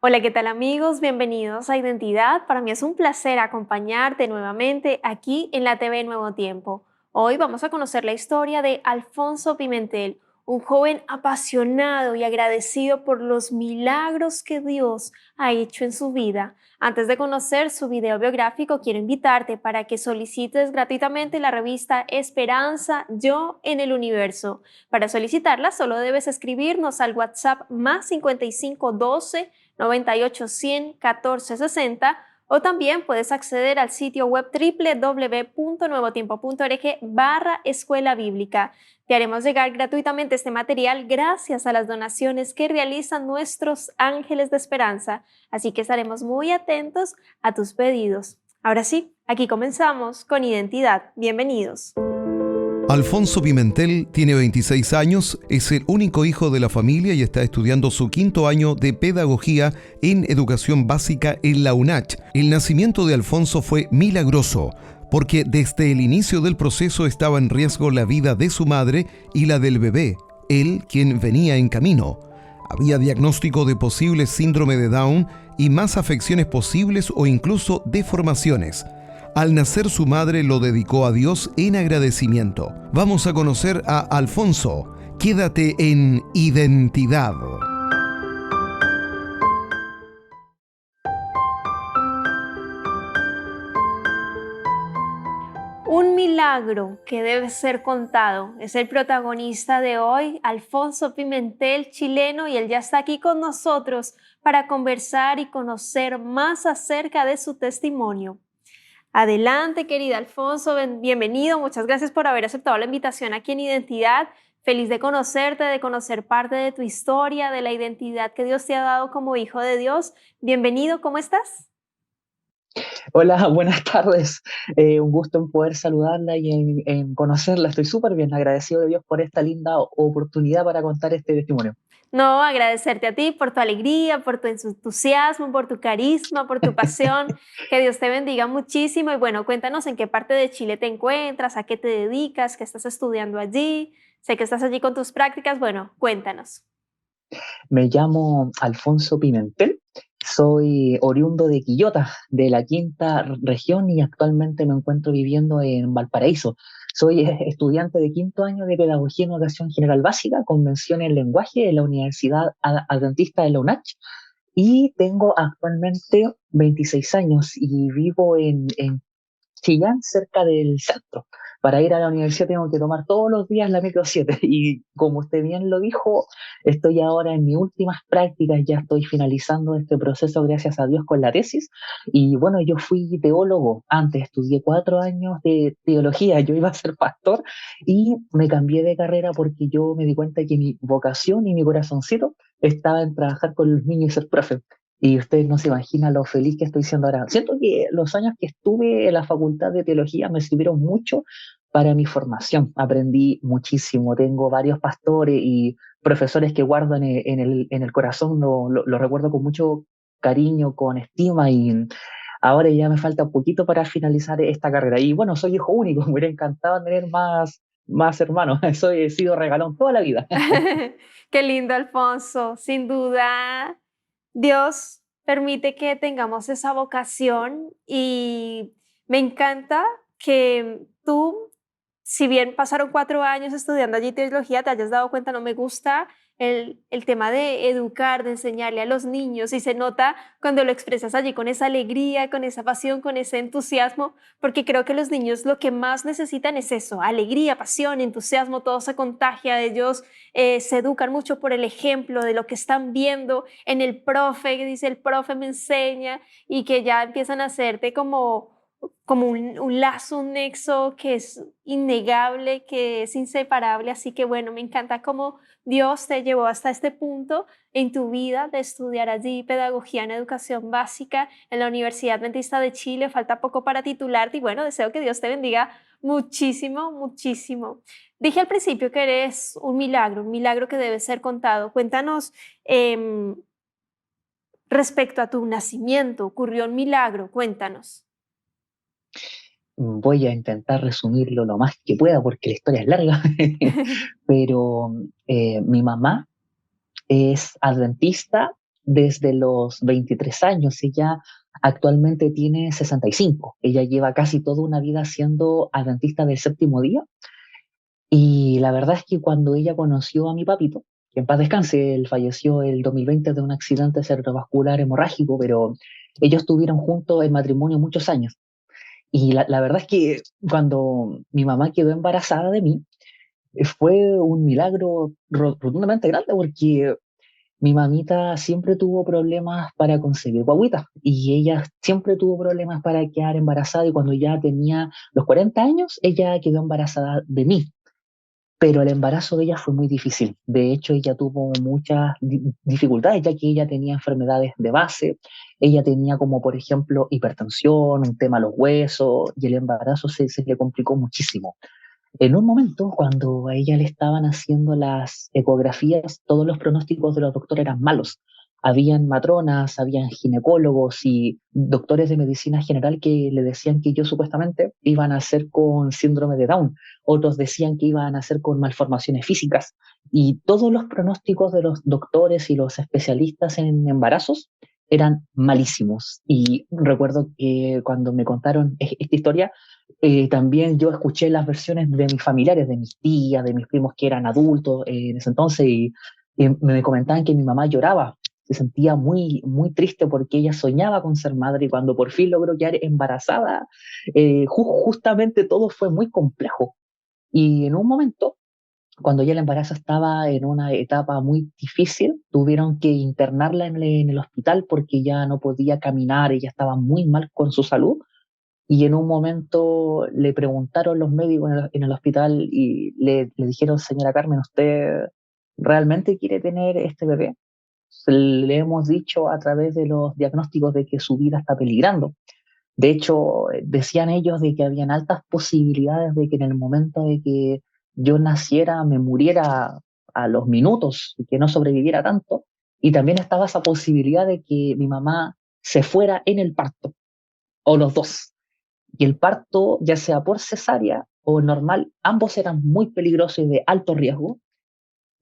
Hola, ¿qué tal amigos? Bienvenidos a Identidad. Para mí es un placer acompañarte nuevamente aquí en la TV Nuevo Tiempo. Hoy vamos a conocer la historia de Alfonso Pimentel, un joven apasionado y agradecido por los milagros que Dios ha hecho en su vida. Antes de conocer su video biográfico, quiero invitarte para que solicites gratuitamente la revista Esperanza Yo en el Universo. Para solicitarla, solo debes escribirnos al WhatsApp más 5512 98 100 14 60, o también puedes acceder al sitio web www.nuevotiempo.org/escuela bíblica. Te haremos llegar gratuitamente este material gracias a las donaciones que realizan nuestros ángeles de esperanza, así que estaremos muy atentos a tus pedidos. Ahora sí, aquí comenzamos con Identidad. Bienvenidos. Alfonso Pimentel tiene 26 años, es el único hijo de la familia y está estudiando su quinto año de pedagogía en educación básica en la UNACH. El nacimiento de Alfonso fue milagroso, porque desde el inicio del proceso estaba en riesgo la vida de su madre y la del bebé, él quien venía en camino. Había diagnóstico de posible síndrome de Down y más afecciones posibles o incluso deformaciones. Al nacer su madre lo dedicó a Dios en agradecimiento. Vamos a conocer a Alfonso. Quédate en Identidad. Un milagro que debe ser contado. Es el protagonista de hoy, Alfonso Pimentel, chileno, y él ya está aquí con nosotros para conversar y conocer más acerca de su testimonio. Adelante, querida Alfonso, bienvenido. Muchas gracias por haber aceptado la invitación aquí en Identidad. Feliz de conocerte, de conocer parte de tu historia, de la identidad que Dios te ha dado como hijo de Dios. Bienvenido, ¿cómo estás? Hola, buenas tardes. Un gusto en poder saludarla y en conocerla. Estoy súper bien, agradecido de Dios por esta linda oportunidad para contar este testimonio. No, agradecerte a ti por tu alegría, por tu entusiasmo, por tu carisma, por tu pasión. Que Dios te bendiga muchísimo. Y bueno, cuéntanos en qué parte de Chile te encuentras, a qué te dedicas, qué estás estudiando allí. Sé que estás allí con tus prácticas. Bueno, cuéntanos. Me llamo Alfonso Pimentel, soy oriundo de Quillota, de la quinta región, y actualmente me encuentro viviendo en Valparaíso. Soy estudiante de quinto año de Pedagogía en Educación General Básica, con mención en lenguaje en la Universidad Adventista de la UNACH, y tengo actualmente 26 años y vivo en Chillán, cerca del centro. Para ir a la universidad tengo que tomar todos los días la micro 7 y como usted bien lo dijo, estoy ahora en mis últimas prácticas, ya estoy finalizando este proceso, gracias a Dios, con la tesis. Y bueno, yo fui teólogo, antes estudié 4 años de teología, yo iba a ser pastor y me cambié de carrera porque yo me di cuenta que mi vocación y mi corazoncito estaba en trabajar con los niños y ser profe. Y usted no se imagina lo feliz que estoy siendo ahora. Siento que los años que estuve en la Facultad de Teología me sirvieron mucho para mi formación. Aprendí muchísimo. Tengo varios pastores y profesores que guardo en el corazón. Lo recuerdo con mucho cariño, con estima, y ahora ya me falta un poquito para finalizar esta carrera. Y bueno, soy hijo único. Me hubiera encantado tener más hermanos. He sido regalón toda la vida. Qué lindo, Alfonso. Sin duda, Dios permite que tengamos esa vocación y me encanta que tú, si bien pasaron 4 años estudiando allí teología, te hayas dado cuenta, no me gusta el tema de educar, de enseñarle a los niños, y se nota cuando lo expresas allí con esa alegría, con esa pasión, con ese entusiasmo, porque creo que los niños lo que más necesitan es eso, alegría, pasión, entusiasmo, todo se contagia de ellos. Se educan mucho por el ejemplo de lo que están viendo en el profe, que dice el profe me enseña, y que ya empiezan a hacerte como un lazo, un nexo que es innegable, que es inseparable. Así que bueno, me encanta cómo Dios te llevó hasta este punto en tu vida de estudiar allí pedagogía en educación básica en la Universidad Adventista de Chile. Falta poco para titularte y bueno, deseo que Dios te bendiga muchísimo, muchísimo. Dije al principio que eres un milagro que debe ser contado. Cuéntanos respecto a tu nacimiento. ¿Ocurrió un milagro? Cuéntanos. Voy a intentar resumirlo lo más que pueda porque la historia es larga, pero mi mamá es adventista desde los 23 años. Ella actualmente tiene 65. Ella lleva casi toda una vida siendo adventista del séptimo día. Y la verdad es que cuando ella conoció a mi papito, que en paz descanse, él falleció el 2020 de un accidente cerebrovascular hemorrágico, pero ellos tuvieron juntos el matrimonio muchos años. Y la verdad es que cuando mi mamá quedó embarazada de mí, fue un milagro rotundamente grande porque mi mamita siempre tuvo problemas para conseguir guagüitas y ella siempre tuvo problemas para quedar embarazada y cuando ya tenía los 40 años, ella quedó embarazada de mí. Pero el embarazo de ella fue muy difícil. De hecho, ella tuvo muchas dificultades, ya que ella tenía enfermedades de base. Ella tenía como, por ejemplo, hipertensión, un tema a los huesos, y el embarazo se le complicó muchísimo. En un momento, cuando a ella le estaban haciendo las ecografías, todos los pronósticos de los doctores eran malos. Habían matronas, habían ginecólogos y doctores de medicina general que le decían que yo supuestamente iba a nacer con síndrome de Down. Otros decían que iba a nacer con malformaciones físicas. Y todos los pronósticos de los doctores y los especialistas en embarazos eran malísimos. Y recuerdo que cuando me contaron esta historia, también yo escuché las versiones de mis familiares, de mis tías, de mis primos que eran adultos en ese entonces y me comentaban que mi mamá lloraba, se sentía muy, muy triste porque ella soñaba con ser madre y cuando por fin logró quedar embarazada, justamente todo fue muy complejo. Y en un momento, cuando ya el embarazo estaba en una etapa muy difícil, tuvieron que internarla en el hospital porque ya no podía caminar, ella estaba muy mal con su salud y en un momento le preguntaron los médicos en el hospital y le dijeron, señora Carmen, ¿usted realmente quiere tener este bebé? Le hemos dicho a través de los diagnósticos de que su vida está peligrando. De hecho, decían ellos de que habían altas posibilidades de que en el momento de que yo naciera me muriera a los minutos y que no sobreviviera tanto. Y también estaba esa posibilidad de que mi mamá se fuera en el parto, o los dos. Y el parto, ya sea por cesárea o normal, ambos eran muy peligrosos y de alto riesgo.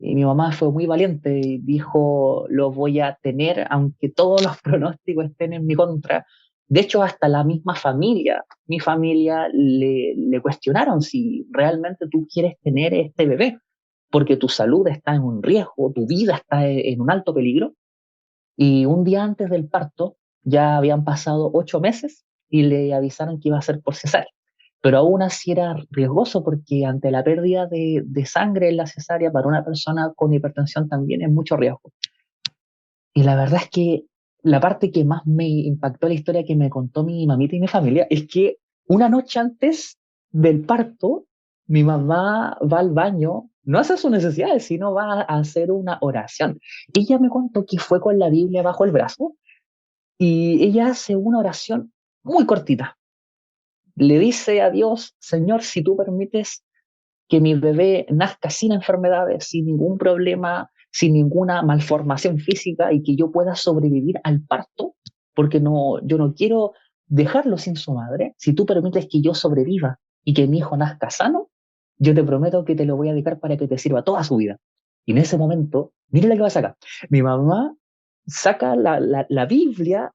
Y mi mamá fue muy valiente y dijo, lo voy a tener aunque todos los pronósticos estén en mi contra. De hecho, hasta la misma familia, mi familia le cuestionaron si realmente tú quieres tener este bebé, porque tu salud está en un riesgo, tu vida está en un alto peligro. Y un día antes del parto, ya habían pasado 8 meses y le avisaron que iba a ser por cesárea. Pero aún así era riesgoso porque ante la pérdida de sangre en la cesárea para una persona con hipertensión también es mucho riesgo. Y la verdad es que la parte que más me impactó la historia que me contó mi mamita y mi familia es que una noche antes del parto, mi mamá va al baño, no hace sus necesidades, sino va a hacer una oración. Ella me contó que fue con la Biblia bajo el brazo y ella hace una oración muy cortita. Le dice a Dios, Señor, si tú permites que mi bebé nazca sin enfermedades, sin ningún problema, sin ninguna malformación física y que yo pueda sobrevivir al parto, porque no, yo no quiero dejarlo sin su madre. Si tú permites que yo sobreviva y que mi hijo nazca sano, yo te prometo que te lo voy a dedicar para que te sirva toda su vida. Y en ese momento, mira lo que va a sacar. Mi mamá saca la Biblia,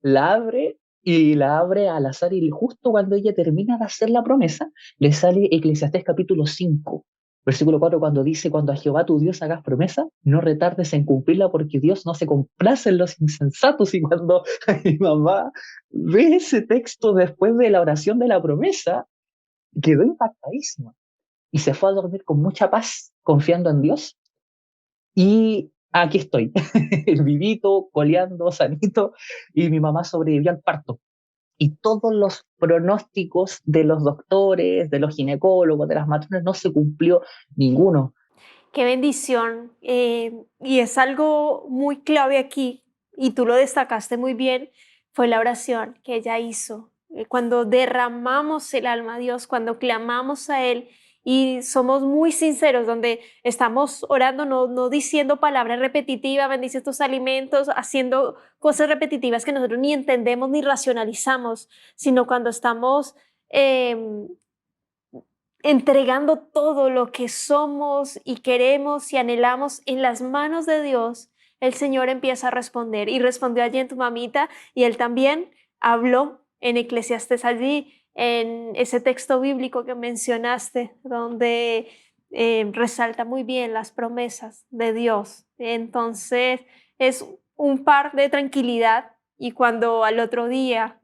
la abre y la abre al azar y justo cuando ella termina de hacer la promesa, le sale Eclesiastés capítulo 5, versículo 4 cuando dice, cuando a Jehová tu Dios hagas promesa, no retardes en cumplirla porque Dios no se complace en los insensatos. Y cuando mi mamá ve ese texto después de la oración de la promesa, quedó impactadísima y se fue a dormir con mucha paz, confiando en Dios. Y aquí estoy, vivito, coleando, sanito, y mi mamá sobrevivió al parto. Y todos los pronósticos de los doctores, de los ginecólogos, de las matronas, no se cumplió ninguno. Qué bendición. Y es algo muy clave aquí, y tú lo destacaste muy bien, fue la oración que ella hizo. Cuando derramamos el alma a Dios, cuando clamamos a Él y somos muy sinceros, donde estamos orando, no diciendo palabras repetitivas, bendice estos alimentos, haciendo cosas repetitivas que nosotros ni entendemos ni racionalizamos, sino cuando estamos em, entregando todo lo que somos y queremos y anhelamos en las manos de Dios, el Señor empieza a responder. Y respondió allí en tu mamita y Él también habló en Eclesiastés allí, en ese texto bíblico que mencionaste, donde resalta muy bien las promesas de Dios. Entonces es un par de tranquilidad y cuando al otro día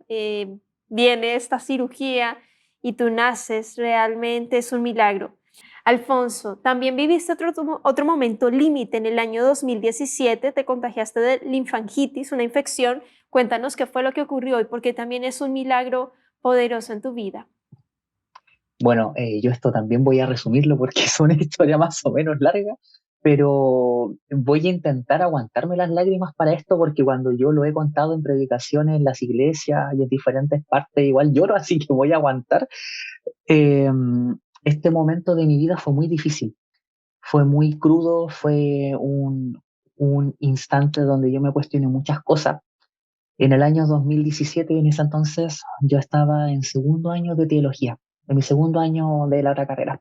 viene esta cirugía y tú naces, realmente es un milagro. Alfonso, también viviste otro momento límite en el año 2017, te contagiaste de linfangitis, una infección. Cuéntanos qué fue lo que ocurrió y por qué también es un milagro poderoso en tu vida. Bueno, yo esto también voy a resumirlo porque es una historia más o menos larga, pero voy a intentar aguantarme las lágrimas para esto porque cuando yo lo he contado en predicaciones en las iglesias y en diferentes partes, igual lloro, así que voy a aguantar. Eh, este momento de mi vida fue muy difícil, fue muy crudo, fue un instante donde yo me cuestioné muchas cosas. En el año 2017, en ese entonces, yo estaba en segundo año de teología, en mi segundo año de la otra carrera.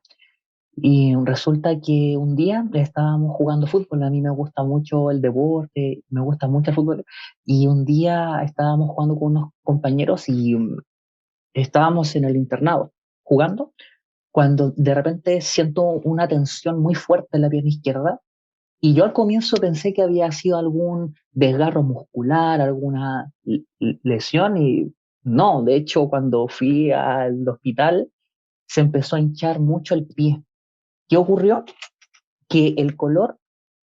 Y resulta que un día estábamos jugando fútbol, a mí me gusta mucho el deporte, me gusta mucho el fútbol, y un día estábamos jugando con unos compañeros y estábamos en el internado jugando, cuando de repente siento una tensión muy fuerte en la pierna izquierda y yo al comienzo pensé que había sido algún desgarro muscular, alguna lesión y no, de hecho cuando fui al hospital se empezó a hinchar mucho el pie. ¿Qué ocurrió? Que el color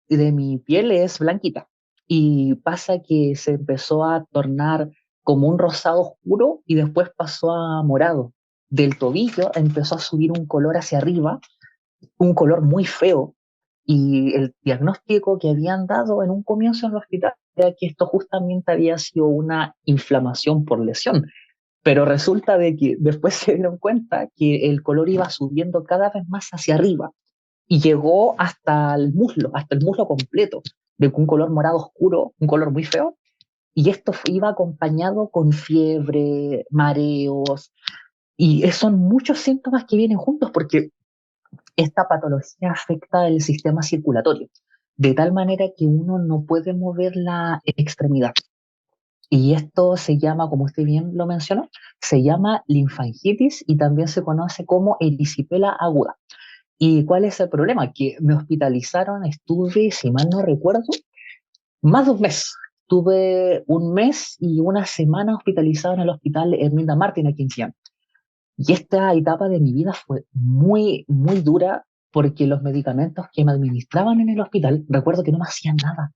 de mi piel es blanquita y pasa que se empezó a tornar como un rosado oscuro y después pasó a morado. Del tobillo empezó a subir un color hacia arriba, un color muy feo, y el diagnóstico que habían dado en un comienzo en el hospital era que esto justamente había sido una inflamación por lesión, pero resulta de que después se dieron cuenta que el color iba subiendo cada vez más hacia arriba y llegó hasta el muslo completo, de un color morado oscuro, un color muy feo, y esto iba acompañado con fiebre, mareos, y son muchos síntomas que vienen juntos porque esta patología afecta el sistema circulatorio, de tal manera que uno no puede mover la extremidad. Y esto se llama, como usted bien lo mencionó, se llama linfangitis y también se conoce como erisipela aguda. ¿Y cuál es el problema? Que me hospitalizaron, estuve, si mal no recuerdo, más de un mes. Tuve un mes y una semana hospitalizado en el hospital Herminda Martín aquí en Chillán. Y esta etapa de mi vida fue muy, muy dura porque los medicamentos que me administraban en el hospital, recuerdo que no me hacían nada.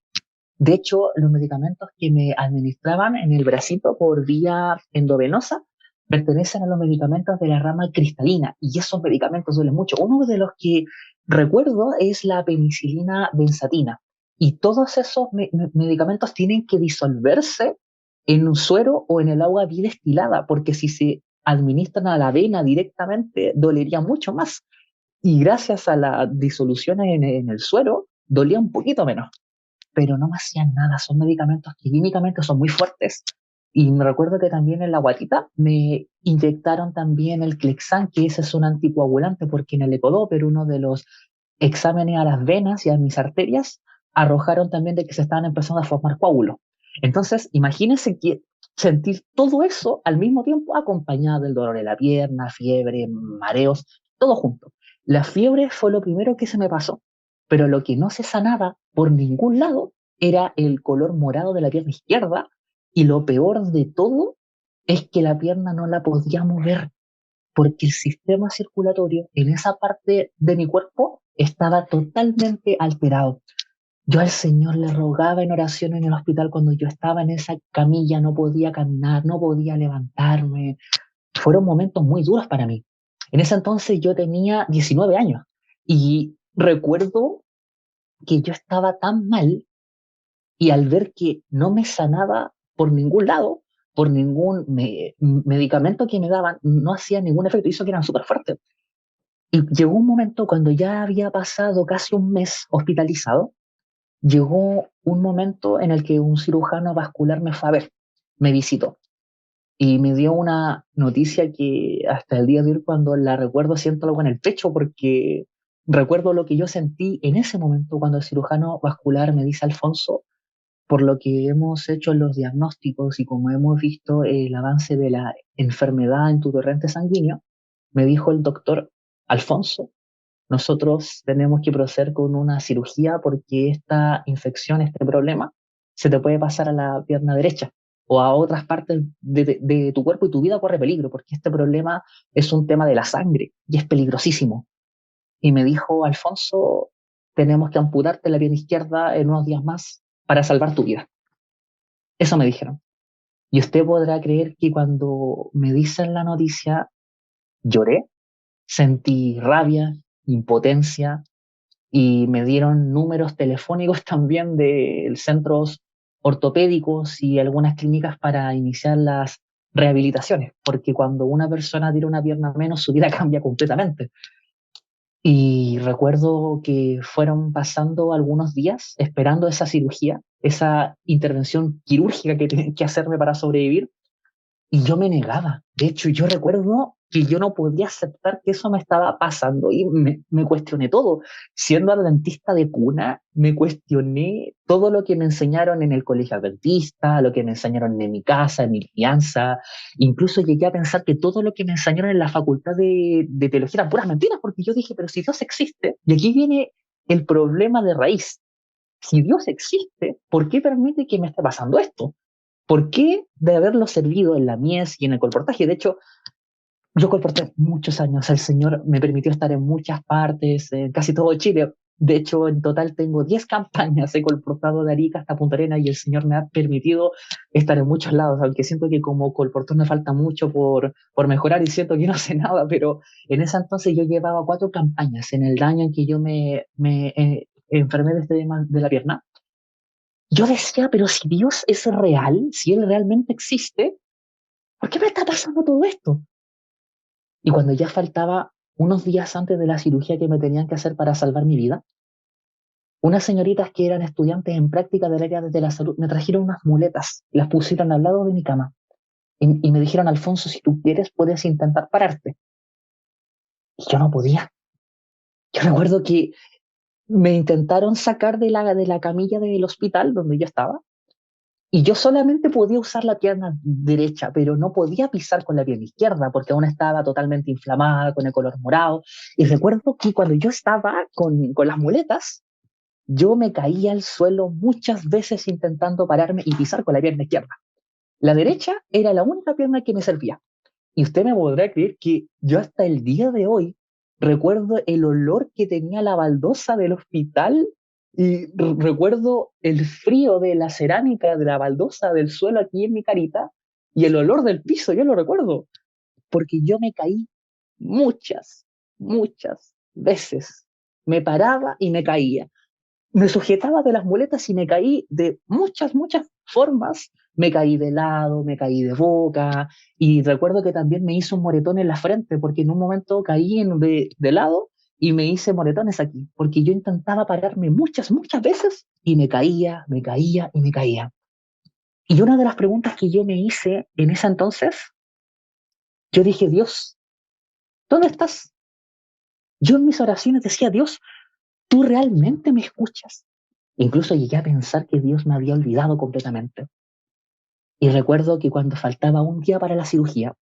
De hecho, los medicamentos que me administraban en el bracito por vía endovenosa pertenecen a los medicamentos de la rama cristalina y esos medicamentos duelen mucho. Uno de los que recuerdo es la penicilina benzatina y todos esos medicamentos tienen que disolverse en un suero o en el agua bien destilada porque si se administran a la vena directamente dolería mucho más y gracias a la disolución en el suero dolía un poquito menos, pero no me hacían nada. Son medicamentos que químicamente son muy fuertes. Y me recuerdo que también en la guatita me inyectaron también el Clexane, que ese es un anticoagulante, porque en el Ecodoppler, uno de los exámenes a las venas y a mis arterias, arrojaron también de que se estaban empezando a formar coágulos. Entonces, imagínense que sentir todo eso al mismo tiempo acompañado del dolor de la pierna, fiebre, mareos, todo junto. La fiebre fue lo primero que se me pasó, pero lo que no se sanaba por ningún lado era el color morado de la pierna izquierda y lo peor de todo es que la pierna no la podía mover porque el sistema circulatorio en esa parte de mi cuerpo estaba totalmente alterado. Yo al Señor le rogaba en oración en el hospital cuando yo estaba en esa camilla, no podía caminar, no podía levantarme. Fueron momentos muy duros para mí. En ese entonces yo tenía 19 años y recuerdo que yo estaba tan mal y al ver que no me sanaba por ningún lado, por ningún medicamento que me daban, no hacía ningún efecto, hizo que eran súper fuertes. Y llegó un momento cuando ya había pasado casi un mes hospitalizado, llegó un momento en el que un cirujano vascular me fue a ver, me visitó y me dio una noticia que hasta el día de hoy cuando la recuerdo siento algo en el pecho porque recuerdo lo que yo sentí en ese momento cuando el cirujano vascular me dice, Alfonso, por lo que hemos hecho los diagnósticos y como hemos visto el avance de la enfermedad en tu torrente sanguíneo, me dijo el doctor: Alfonso, nosotros tenemos que proceder con una cirugía porque esta infección, este problema, se te puede pasar a la pierna derecha o a otras partes de tu cuerpo y tu vida corre peligro porque este problema es un tema de la sangre y es peligrosísimo. Y me dijo: Alfonso, tenemos que amputarte la pierna izquierda en unos días más para salvar tu vida. Eso me dijeron. Y usted podrá creer que cuando me dicen la noticia, lloré, sentí rabia, impotencia, y me dieron números telefónicos también de centros ortopédicos y algunas clínicas para iniciar las rehabilitaciones, porque cuando una persona tiene una pierna menos, su vida cambia completamente. Y recuerdo que fueron pasando algunos días esperando esa cirugía, esa intervención quirúrgica que tenían que hacerme para sobrevivir, y yo me negaba. De hecho, yo recuerdo que yo no podía aceptar que eso me estaba pasando y me cuestioné todo. Siendo adventista de cuna, me cuestioné todo lo que me enseñaron en el colegio adventista, lo que me enseñaron en mi casa, en mi crianza. Incluso llegué a pensar que todo lo que me enseñaron en la facultad de teología eran puras mentiras, porque yo dije, pero si Dios existe, y aquí viene el problema de raíz. Si Dios existe, ¿por qué permite que me esté pasando esto? ¿Por qué de haberlo servido en la mies y en el colportaje? De hecho, yo colporté muchos años. El Señor me permitió estar en muchas partes, en casi todo Chile. De hecho, en total tengo 10 campañas. He colportado de Arica hasta Punta Arenas y el Señor me ha permitido estar en muchos lados, aunque siento que como colportor me falta mucho por mejorar y siento que no sé nada, pero en ese entonces yo llevaba 4 campañas en el daño en que yo me enfermé de este tema de la pierna. Yo decía, pero si Dios es real, si Él realmente existe, ¿por qué me está pasando todo esto? Y cuando ya faltaba unos días antes de la cirugía que me tenían que hacer para salvar mi vida, unas señoritas que eran estudiantes en práctica del área de la salud me trajeron unas muletas y las pusieron al lado de mi cama. Y me dijeron: Alfonso, si tú quieres, puedes intentar pararte. Y yo no podía. Yo recuerdo que me intentaron sacar de la camilla del hospital donde yo estaba. Y yo solamente podía usar la pierna derecha, pero no podía pisar con la pierna izquierda porque aún estaba totalmente inflamada, con el color morado. Y recuerdo que cuando yo estaba con las muletas, yo me caía al suelo muchas veces intentando pararme y pisar con la pierna izquierda. La derecha era la única pierna que me servía. Y usted me podrá creer que yo hasta el día de hoy recuerdo el olor que tenía la baldosa del hospital y recuerdo el frío de la cerámica de la baldosa del suelo aquí en mi carita y el olor del piso, yo lo recuerdo, porque yo me caí muchas, muchas veces. Me paraba y me caía, me sujetaba de las muletas y me caí de muchas, muchas formas. Me caí de lado, me caí de boca y recuerdo que también me hizo un moretón en la frente porque en un momento caí de lado y me hice moretones aquí porque yo intentaba pararme muchas, muchas veces y me caía, me caía y me caía. Y una de las preguntas que yo me hice en ese entonces, yo dije: Dios, ¿dónde estás? Yo en mis oraciones decía: Dios, ¿tú realmente me escuchas? Incluso llegué a pensar que Dios me había olvidado completamente. Y recuerdo que cuando faltaba un día para la cirugía,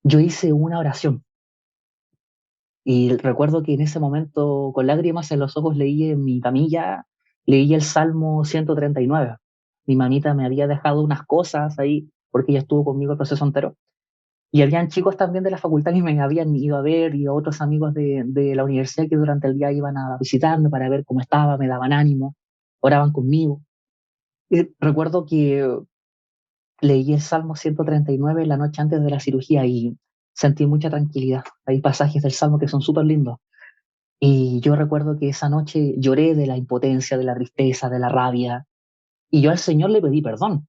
yo hice una oración. Y recuerdo que en ese momento, con lágrimas en los ojos, leí en mi camilla, leí el Salmo 139. Mi mamita me había dejado unas cosas ahí, porque ella estuvo conmigo el proceso entero. Y habían chicos también de la facultad que me habían ido a ver y otros amigos de la universidad que durante el día iban a visitarme para ver cómo estaba, me daban ánimo, oraban conmigo. Y recuerdo que leí el Salmo 139 la noche antes de la cirugía y sentí mucha tranquilidad. Hay pasajes del Salmo que son súper lindos. Y yo recuerdo que esa noche lloré de la impotencia, de la tristeza, de la rabia. Y yo al Señor le pedí perdón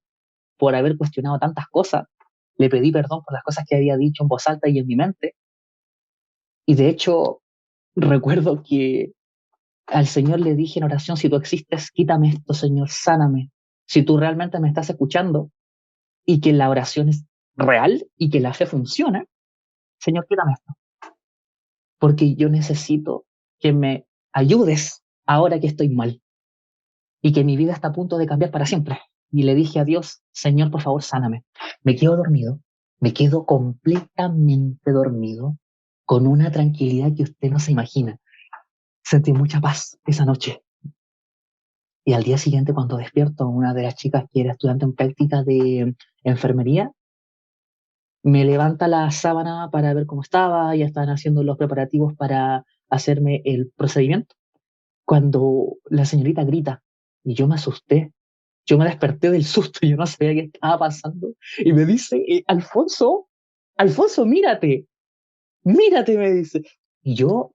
por haber cuestionado tantas cosas. Le pedí perdón por las cosas que había dicho en voz alta y en mi mente. Y de hecho, recuerdo que al Señor le dije en oración: si tú existes, quítame esto, Señor, sáname. Si tú realmente me estás escuchando y que la oración es real y que la fe funciona, Señor, quítame esto, porque yo necesito que me ayudes ahora que estoy mal. y que mi vida está a punto de cambiar para siempre. Y le dije a Dios, Señor, por favor, sáname. Me quedo dormido, me quedo completamente dormido, con una tranquilidad que usted no se imagina. Sentí mucha paz esa noche. Y al día siguiente, cuando despierto, una de las chicas que era estudiante en práctica de enfermería, me levanta la sábana para ver cómo estaba, ya estaban haciendo los preparativos para hacerme el procedimiento. Cuando la señorita grita, y yo me asusté, yo me desperté del susto, yo no sabía qué estaba pasando, y me dice, Alfonso, Alfonso, mírate, mírate, me dice. Y yo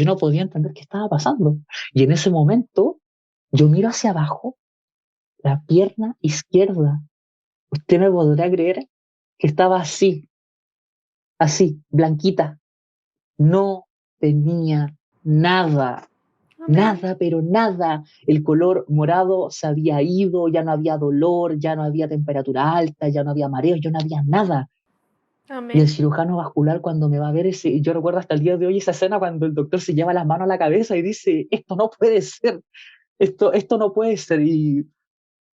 no podía entender qué estaba pasando. Y en ese momento, yo miro hacia abajo, la pierna izquierda, usted me podrá creer que estaba así, así, blanquita, no tenía nada. Amén. Nada, pero nada. El color morado se había ido, ya no había dolor, ya no había temperatura alta, ya no había mareo, ya no había nada. Y el Amén. cirujano vascular cuando me va a ver, yo recuerdo hasta el día de hoy esa escena cuando el doctor se lleva las manos a la cabeza y dice, esto no puede ser, esto no puede ser. Y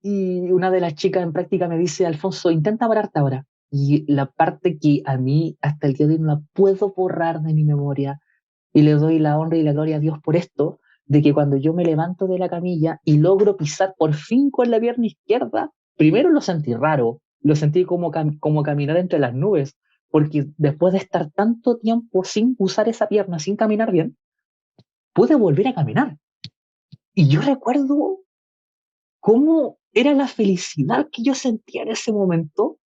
una de las chicas en práctica me dice, Alfonso, intenta pararte ahora. Y la parte que a mí hasta el día de hoy no la puedo borrar de mi memoria, y le doy la honra y la gloria a Dios por esto, de que cuando yo me levanto de la camilla y logro pisar por fin con la pierna izquierda, primero lo sentí raro, lo sentí como caminar entre las nubes, porque después de estar tanto tiempo sin usar esa pierna, sin caminar bien, pude volver a caminar. Y yo recuerdo cómo era la felicidad que yo sentía en ese momento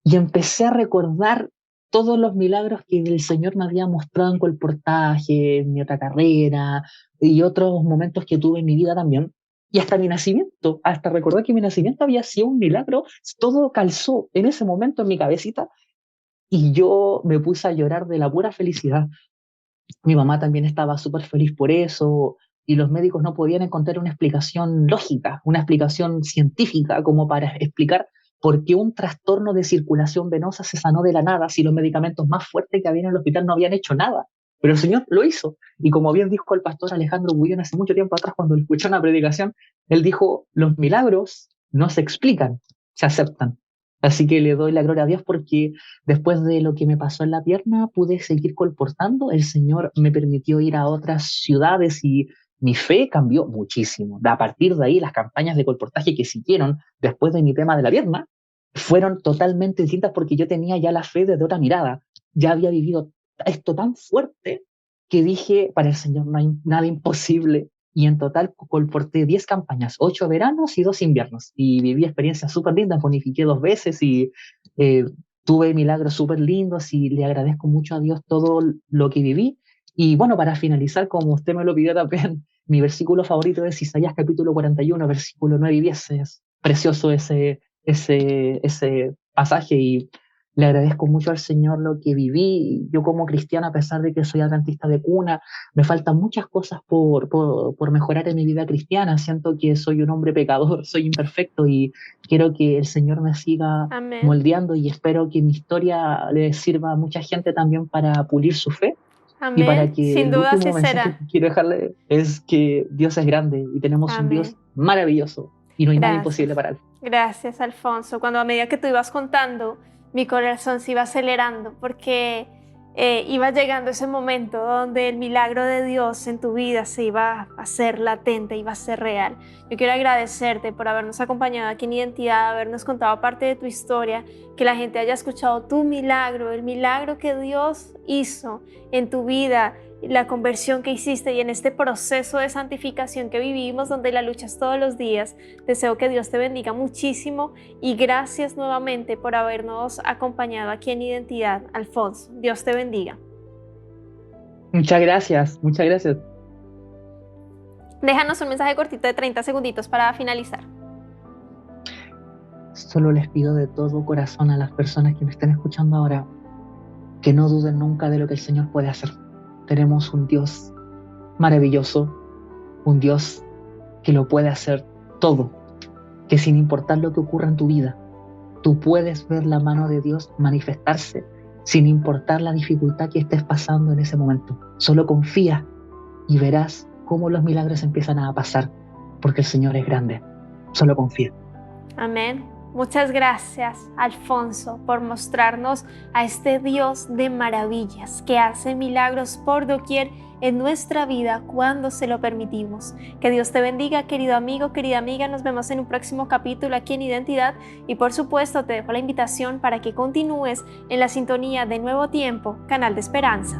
y empecé a recordar todos los milagros que el Señor me había mostrado en colportaje, en mi otra carrera y otros momentos que tuve en mi vida también. Y hasta mi nacimiento, hasta recordar que mi nacimiento había sido un milagro, todo calzó en ese momento en mi cabecita y yo me puse a llorar de la pura felicidad. Mi mamá también estaba súper feliz por eso y los médicos no podían encontrar una explicación lógica, una explicación científica como para explicar por qué un trastorno de circulación venosa se sanó de la nada si los medicamentos más fuertes que había en el hospital no habían hecho nada. Pero el Señor lo hizo. Y como bien dijo el pastor Alejandro Guillón hace mucho tiempo atrás cuando escuchó una predicación, él dijo, los milagros no se explican, se aceptan. Así que le doy la gloria a Dios porque después de lo que me pasó en la pierna, pude seguir colportando. El Señor me permitió ir a otras ciudades y mi fe cambió muchísimo. A partir de ahí, las campañas de colportaje que siguieron después de mi tema de la pierna fueron totalmente distintas porque yo tenía ya la fe desde otra mirada. Ya había vivido esto tan fuerte que dije, para el Señor no hay nada imposible. Y en total colporté 10 campañas, 8 veranos y 2 inviernos. Y viví experiencias súper lindas, bonifiqué 2 veces y eh, tuve milagros súper lindos y le agradezco mucho a Dios todo lo que viví. Y bueno, para finalizar, como usted me lo pidió también, mi versículo favorito es Isaías capítulo 41, versículo 9 y 10. Es precioso ese pasaje y le agradezco mucho al Señor lo que viví. Yo como cristiana, a pesar de que soy adventista de cuna, me faltan muchas cosas por mejorar en mi vida cristiana. Siento que soy un hombre pecador, soy imperfecto y quiero que el Señor me siga Amén. moldeando y espero que mi historia le sirva a mucha gente también para pulir su fe y para Amén. que Sin el duda último así mensaje será. que quiero dejarle es que Dios es grande y tenemos un Amén. Dios maravilloso y no hay nada imposible Gracias. para él. Gracias, Alfonso. Cuando a medida que tú ibas contando, mi corazón se iba acelerando porque iba llegando ese momento donde el milagro de Dios en tu vida se iba a hacer latente, iba a ser real. Yo quiero agradecerte por habernos acompañado aquí en Identidad, habernos contado parte de tu historia, que la gente haya escuchado tu milagro, el milagro que Dios hizo en tu vida, la conversión que hiciste y en este proceso de santificación que vivimos donde la luchas todos los días. Deseo que Dios te bendiga muchísimo y gracias nuevamente por habernos acompañado aquí en Identidad, Alfonso. Dios te bendiga. Muchas gracias, muchas gracias. Déjanos un mensaje cortito de 30 segunditos para finalizar. Solo les pido de todo corazón a las personas que me estén escuchando ahora que no duden nunca de lo que el Señor puede hacer. Tenemos un Dios maravilloso, un Dios que lo puede hacer todo, que sin importar lo que ocurra en tu vida, tú puedes ver la mano de Dios manifestarse sin importar la dificultad que estés pasando en ese momento. Solo confía y verás cómo los milagros empiezan a pasar. porque el Señor es grande. Solo confía. Amén. Muchas gracias, Alfonso, por mostrarnos a este Dios de maravillas que hace milagros por doquier en nuestra vida cuando se lo permitimos. Que Dios te bendiga, querido amigo, querida amiga. Nos vemos en un próximo capítulo aquí en Identidad y por supuesto te dejo la invitación para que continúes en la sintonía de Nuevo Tiempo, canal de esperanza.